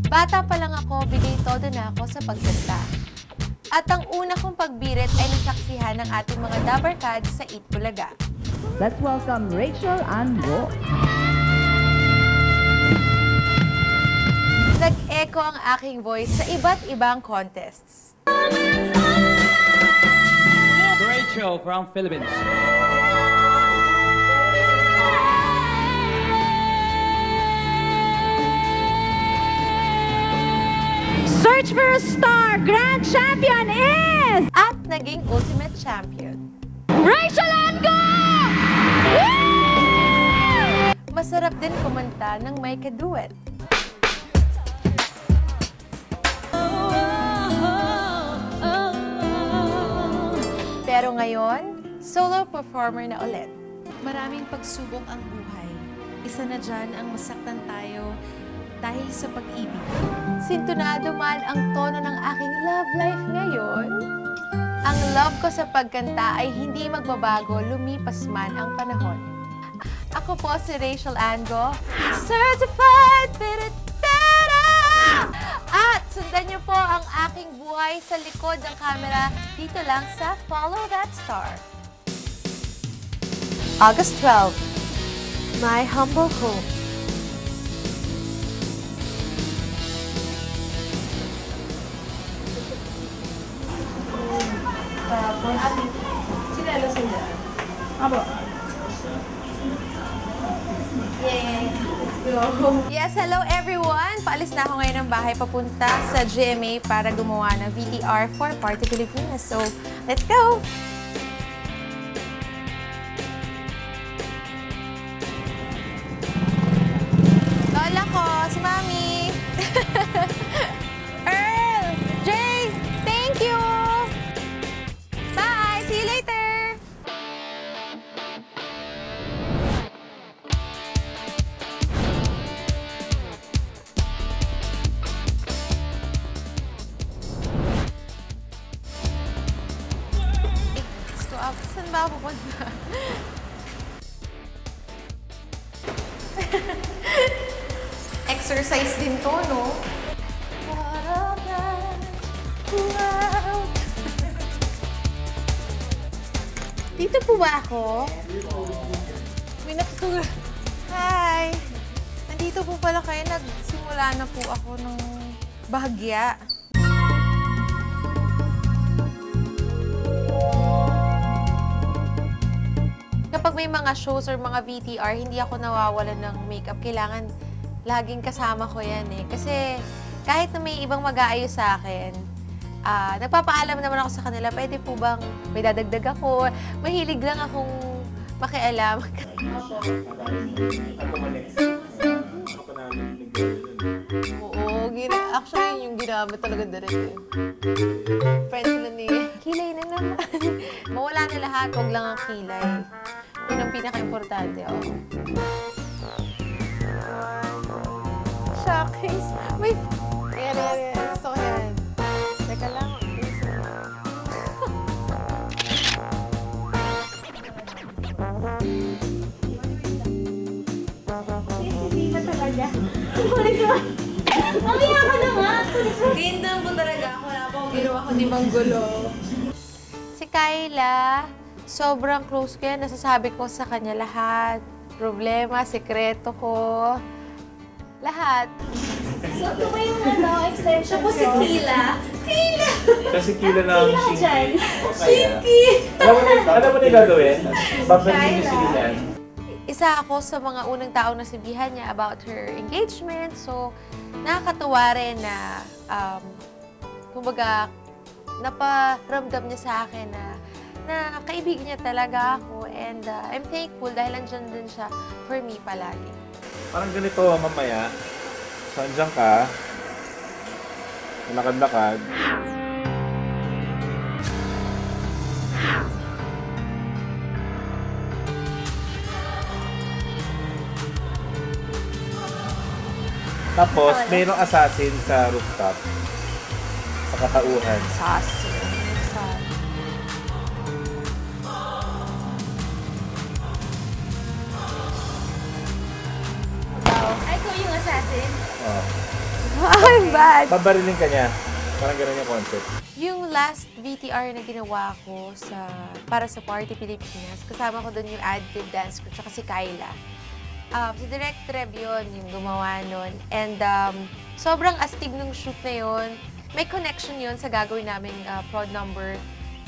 Bata pa lang ako, bigay todo na ako sa pagkanta. At ang una kong pagbirit ay nasaksihan ng ating mga dabarkads sa Eat Bulaga. Let's welcome Rachel and Go. Nag-echo ang aking voice sa iba't ibang contests. Rachel from Philippines. Search for a Star Grand Champion is... At naging Ultimate Champion. Rachel and Go! Masarap din kumanta ng may kaduet. Pero ngayon, solo performer na ulit. Maraming pagsubok ang buhay. Isa na dyan ang masaktan tayo dahil sa pag-ibig. Sintonado man ang tono ng aking love life ngayon, ang love ko sa pagkanta ay hindi magbabago lumipas man ang panahon. Ako po si Rachel Ango, Certified Piritera! At sundan niyo po ang aking buhay sa likod ng camera dito lang sa Follow That Star. August 12, My Humble Home. Sinalo sila. Abo. Yay! Let's go! Yes, hello everyone! Paalis na ako ngayon ng bahay papunta sa GMA para gumawa ng VTR for Party Pilipinas. So, let's go! Lola ko, si Mami! Earl! Jay! Thank you! Bye! See you later! Saan ba ako pupunta? Exercise din to, no? Dito po ba ako? May natutulog. Hi! Nandito po pala kayo. Nagsimula na po ako ng bahagya. Kapag may mga shows or mga VTR, hindi ako nawawalan ng makeup. Kailangan laging kasama ko yan eh. Kasi kahit na may ibang mag-aayos sa akin, nagpapaalam naman ako sa kanila, pwede po bang may dadagdag ako? Mahilig lang akong makialam. Oo, actually yung ginamit talaga direct eh. Friends na ni kilay na naman. Mawala na lahat, huwag lang ang kilay. Yun ang pinaka-importante, oh. Shockies. Wait. Yan. Gusto ko yan. Teka lang. Hindi ba talaga? Mamaya ka na nga! Ganda po talaga ako. Wala po ginawa ko di manggulo. Si Kyla, sobrang close ko yan. Nasasabi ko sa kanya lahat. Problema, sekreto ko. Lahat. So, ito ba yung extension po si Kila? Kila! Kasi kilo ng Dyan. Shinky! Alam mo na gagawin? Babalik niyo si Ilan. Isa ako sa mga unang taong nasibihan niya about her engagement. So, nakakatuwa rin na, kumbaga, naparamdam niya sa akin na kaibigan niya talaga ako. And I'm thankful dahil andyan din siya for me palagi. Parang ganito mamaya. So, andyan ka. Lakad-lakad. Tapos, mayroong assassin sa rooftop. Sa katauhan. Assassin. Ay, ko yung assassin. Oh. I'm bad. Babarilin ka niya. Parang gano'n yung concept. Yung last VTR na ginawa ko para sa Party Pilipinas, kasama ko doon yung Adkid Dance Crew, tsaka si Kyla. Si Direct Treb yun, yung gumawa nun. And sobrang astig nung shoot na yun. May connection yun sa gagawin naming prod number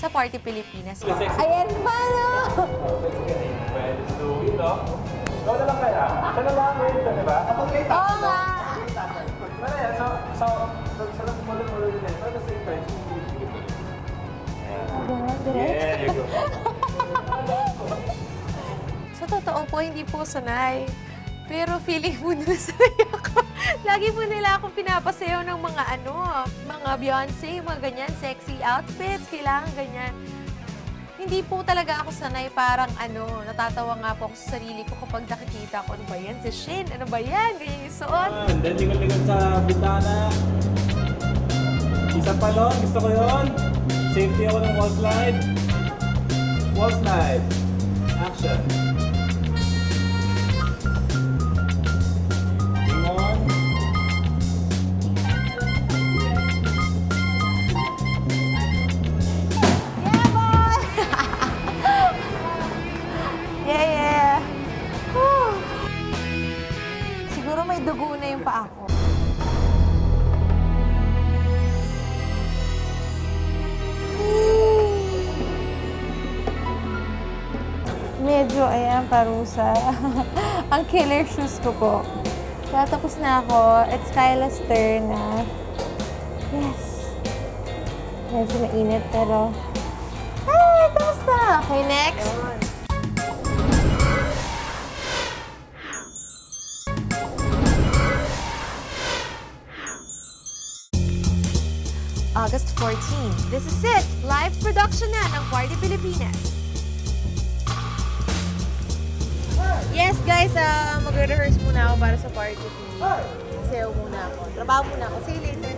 sa Party Pilipinas. Ayan pa, no? Pwede to ito. Ikaw na lang kaya. Siya na lang, wait ka, diba? Oo nga. So, sa lang mulo-mulo din. But at the same time, yeah, you go. Sa totoo po, hindi po sanay. Pero feeling po nila sanay ako. Lagi po nila akong pinapasayaw ng mga mga Beyonce, mga ganyan, sexy outfits, kailangan ganyan. Hindi po talaga ako sanay, parang natatawa nga po ako sa sarili ko kapag nakikita ko, ano ba yan, si Shin, ano ba yan, ganyan yung suot. And then lingon-lingon sa bintana. Isa pa nun, gusto ko yun. Safety ako ng wall slide. Wall slide. Action. Lingon. Yeah! Whew. Siguro may dugo na yung paa ko. Medyo, ayan, parusa. Ang killer shoes ko po. Tatapos na ako. It's Kyla's turn na. Yes. Medyo mainit, pero... Ay, tapos na. Okay, next. August 14. This is it! Live production na ng Party Pilipinas. Yes, guys, magre-rehearse muna ako para sa party. Sayaw muna ako. Trabaho muna ako. See you later.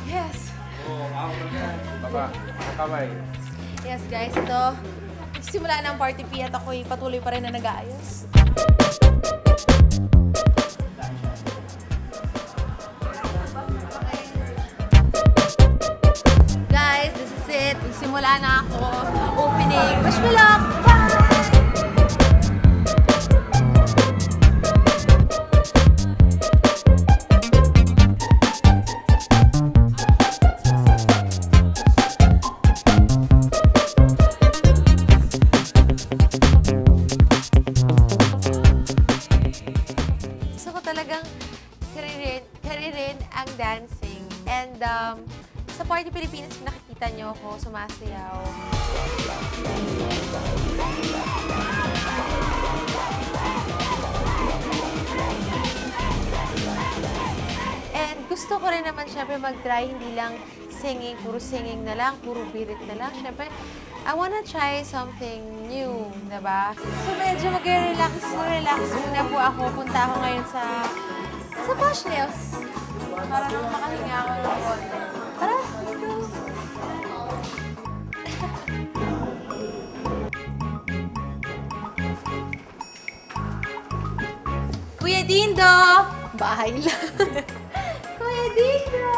Yes. Baba, kamay. Yes, guys, ito. Simula na ang Party P at ako'y patuloy pa rin na nag-aayos. Guys, this is it. Simula na ako. Opening. Wish me luck! Bye! Talagang karirin ang dancing. And sa Party Pilipinas, nakikita niyo ako sumasayaw. And gusto ko rin naman syempre mag-try, hindi lang singing, puro singing na lang, puro birit na lang. Syempre, I wanna try something new, diba? So medyo mag-relax muna po ako. Punta ako ngayon sa Posh Nails. Para nang makahinga ako ng konti. Tara, let's go! Kuya Dindo! Bahay lang. Kuya Dindo!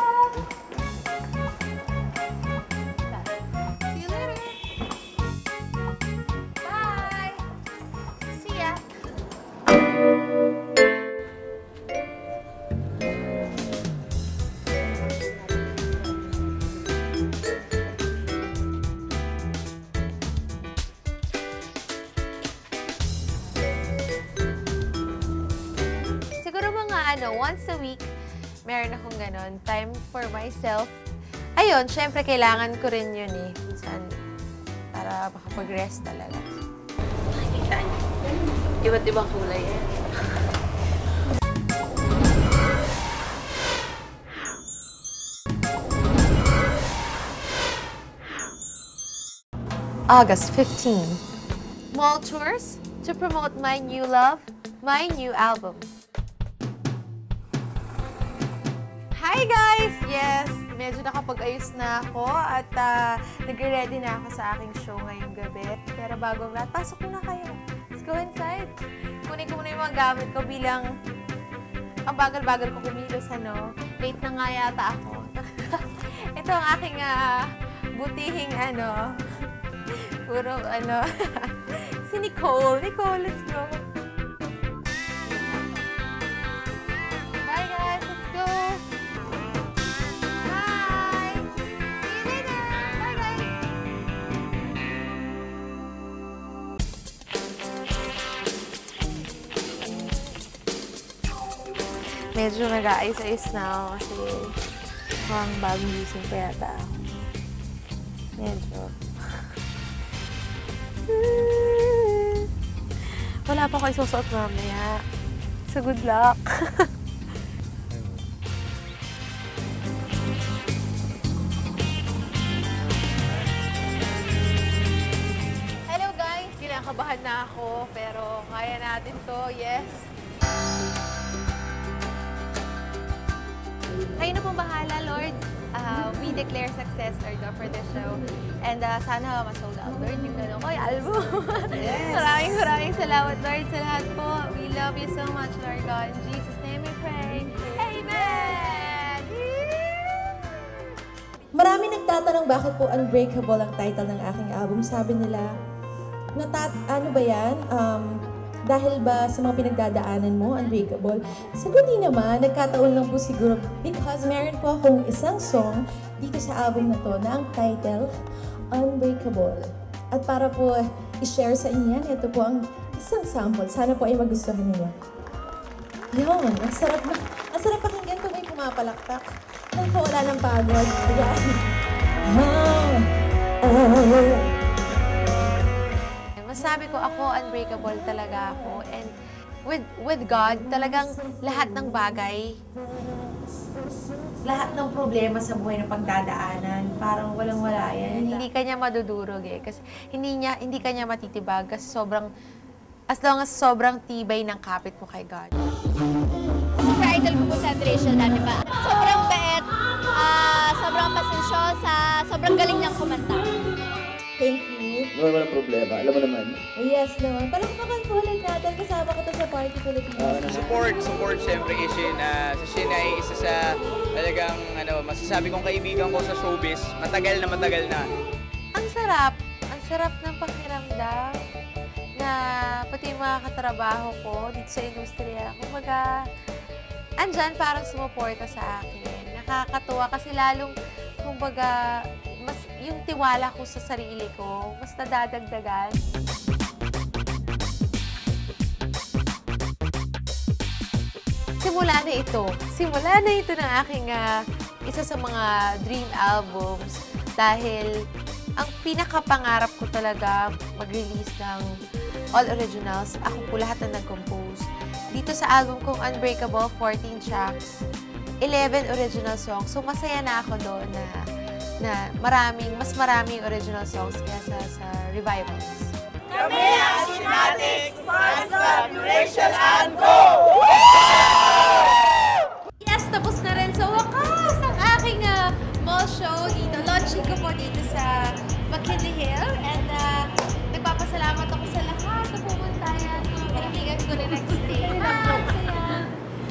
See you later! Bye! See ya! Once a week, meron akong ganon. Time for myself. Ayun, syempre, kailangan ko rin yun eh. Minsan, para makapag-rest talaga. Nakikita niyo. Iba't ibang kulay eh. August 15. Mall tours to promote my new love, my new album. Hi guys! Yes, medyo nakapag-ayos na ako at nag-ready na ako sa aking show ngayong gabi. Pero bagong lahat, pasok na kayo. Let's go inside. Kunin ko muna yung mga gamit ko bilang ang bagal-bagal ko kumilos, ano. Late na nga yata ako. Ito ang aking butihing, puro, si Nicole. Nicole, let's go. Bye guys, let's go. Bye. See you later. Bye guys. Medyo nag-aayos-ayos na ako kasi mukhang bagong gising pa yata ako. Medyo. Wala pa kayo susuot mamaya. So good luck. Hello guys! Kinakabahan na ako pero kaya natin to. Yes! Kayo na pong bahala, Lord. We declare success, Lord, for this show. And sana ma-sold out, Lord, yung gano'n ko, yung album. Yes. Maraming salamat, Lord, sa lahat po. We love you so much, Lord God. In Jesus' name we pray. Amen! Marami nagtatanong bakit po Unbreakable ang title ng aking album. Sabi nila, ano ba yan? Dahil ba sa mga pinagdadaanan mo, Unbreakable? Sagot din naman, nagkataon lang po siguro because meron po akong isang song dito sa album na to na ang title, Unbreakable. At para po i-share sa inyo yan, ito po ang isang sample. Sana po ay magustuhan niyo. Yun, ang sarap pakinggan kung may pumapalakpak. Nakawala ng pagod. Yan. Masabi ko ako, unbreakable talaga ako. And with God, talagang lahat ng bagay, lahat ng problema sa buhay na pagdadaanan, parang walang-wala yan. Hindi kanya madudurog eh. Kasi hindi kanya matitibag kasi as long as sobrang tibay ng kapit mo kay God. Super idol ko po si Rachel dati pa. Sobrang bait, sobrang pasensyosa, sobrang galing niyang kumanta. Thank you. Walang problema. Alam mo naman. Yes naman. Parang makakulit natin. Kasama ko to sa Party Philippines. Support siyempre kay Shin. Si Shin ay isa sa talagang masasabi kong kaibigan ko sa showbiz. Matagal na. Ang sarap ng pakiramdam na pati yung mga katrabaho ko dito sa industriya. Kumbaga, andyan parang sumuporta sa akin. Nakakatuwa kasi lalong, kumbaga, mas yung tiwala ko sa sarili ko, mas nadadagdagan. Simula na ito ng aking isa sa mga dream albums dahil ang pinakapangarap ko talaga mag-release ng all originals. Ako po lahat na nag-compose. Dito sa album kong Unbreakable, 14 tracks, 11 original songs. So masaya na ako doon na mas maraming original songs kaysa sa revivals. Kami ang Shinatics! Fans of Rachel and Go! Yes, tapos na rin sa wakas ang aking mall show dito. Launching ko po dito sa McKinley Hill. And nagpapasalamat ako sa lahat na pumunta yan. Mga kaibigan ko na nag-stay.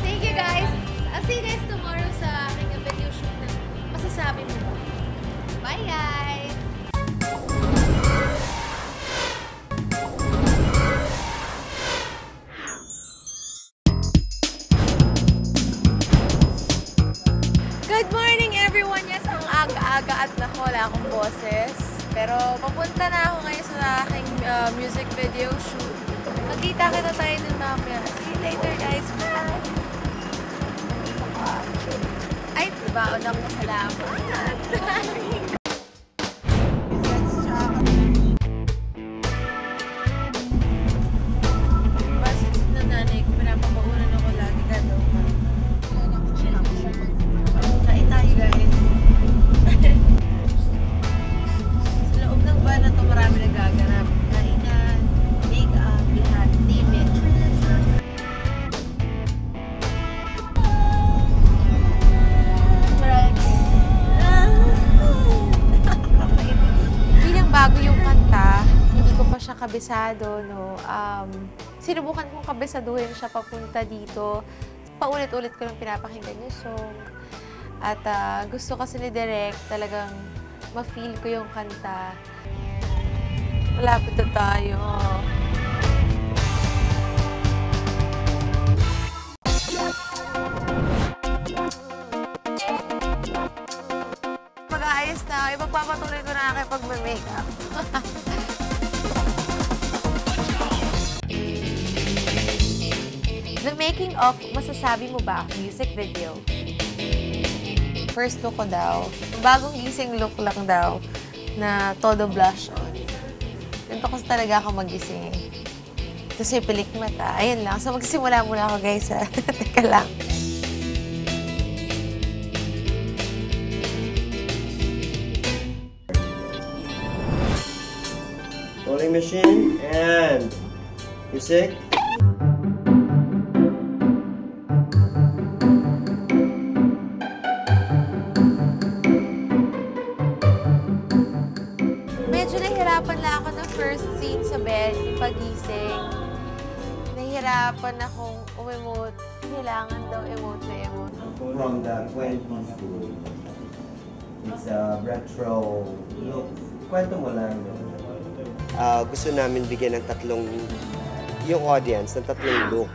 Thank you guys. I'll see you guys tomorrow sa aking video shoot na masasabi mo. Bye guys! Good morning everyone! Yes, ang aga-aga at wala akong boses. Pero papunta na ako ngayon sa aking music video shoot. Magkita-kita tayo dun mamaya. See you later guys! Bye! Ay, baon ako. Salamat! Sa loob ng van na ito, marami kabisado, no? Sinubukan kong kabisaduhin siya papunta dito. Paulit-ulit ko lang pinapakinggan yung song. At gusto kasi ni Direk talagang ma-feel ko yung kanta. Malapit na tayo. Mag-aayos na ako. Ipagpapatuloy ko na aking pag-makeup. The making of Masasabi Mo Ba music video. First look ko daw, bagong gising look lang daw na todo blush on. Ganito kasi talaga ako magising. Tapos yung pilik mata. Ayun lang. So magsimula muna ako guys. Teka lang. Rolling machine and music. Medyo nahirapan lang ako ng first scene sa bed, yung pagising. Nahirapan akong umemot. Kailangan daw emote na emote. From the 20s to it's a retro look. Kwento mo lang. Gusto namin bigyan ng yung audience ng tatlong look.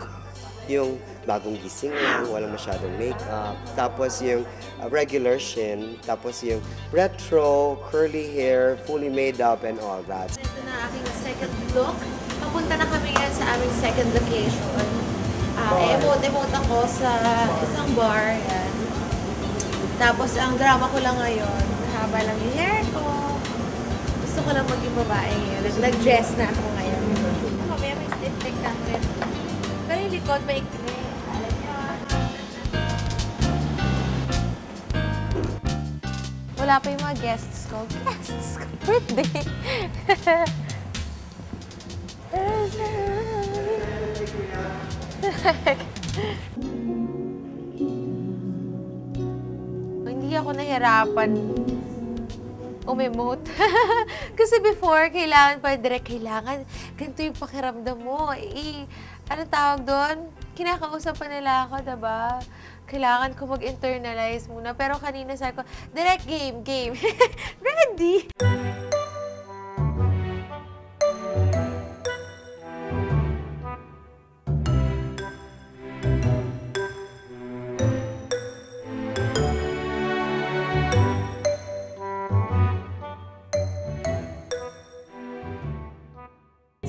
Yung bagong gising lang, walang masyadong makeup. Tapos yung regular shin. Tapos yung retro, curly hair, fully made up and all that. Ito na aking second look. Papunta na kami ngayon sa aming second location. Emote ako sa isang bar. Yan. Tapos ang drama ko lang ngayon, haba lang yung hair ko. Gusto ko lang maging babae ngayon. Nag-dress na ako ngayon. Mamaya may stiff neck natin. Pero yung likod may ikli. Alam niyo. Wala pa yung mga guests ko. Guests ko. Birthday. Hindi ako nahirapan umemot. Kasi before, kailangan ganito yung pakiramdam mo. Anong tawag doon? Kinakausap pa nila ako, diba? Kailangan ko mag-internalize muna. Pero kanina sabi ko, direct game. Ready?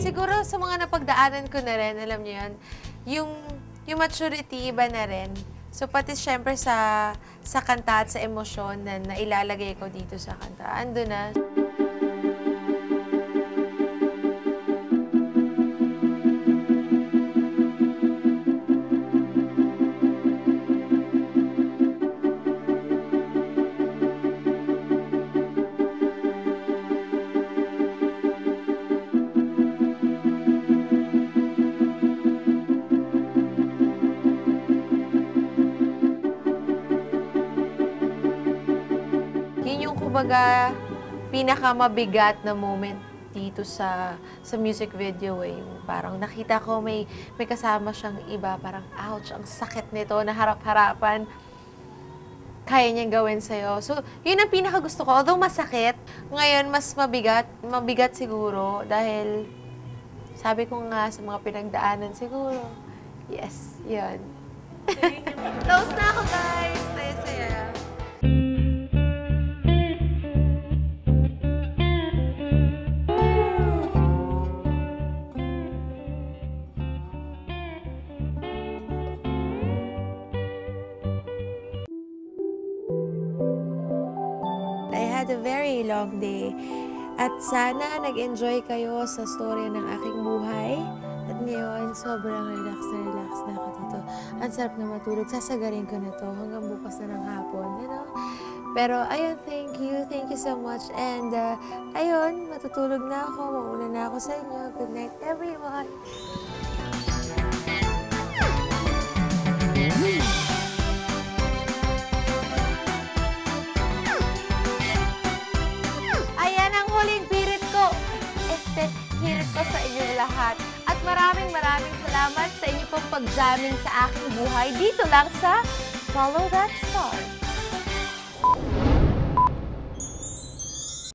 Siguro sa mga napagdaanan ko na rin, alam niyo yun, yung maturity iba na rin. So pati syempre sa kanta at sa emosyon na ilalagay ko dito sa kanta, ando na. Kumbaga, pinakamabigat na moment dito sa music video yung parang nakita ko may kasama siyang iba, parang ouch, ang sakit nito, na harap-harapan. Kaya niyang gawin sa'yo. So, yun ang pinakagusto ko. Although masakit, ngayon mas mabigat siguro dahil sabi ko nga sa mga pinagdaanan siguro. Yes, yun. Close na ako, guys. Saya-saya. A very long day. At sana nag-enjoy kayo sa story ng aking buhay. At ngayon, sobrang relax na ako dito. Ang sarap na matulog. Sasagarin ko na to hanggang bukas na ng hapon. You know? Pero ayun, thank you so much. And ayun, matutulog na ako. Mauna na ako sa inyo. Good night, everyone. Hirit ko sa inyong lahat. At maraming salamat sa inyo pong pag-jamming sa aking buhay dito lang sa Follow That Star.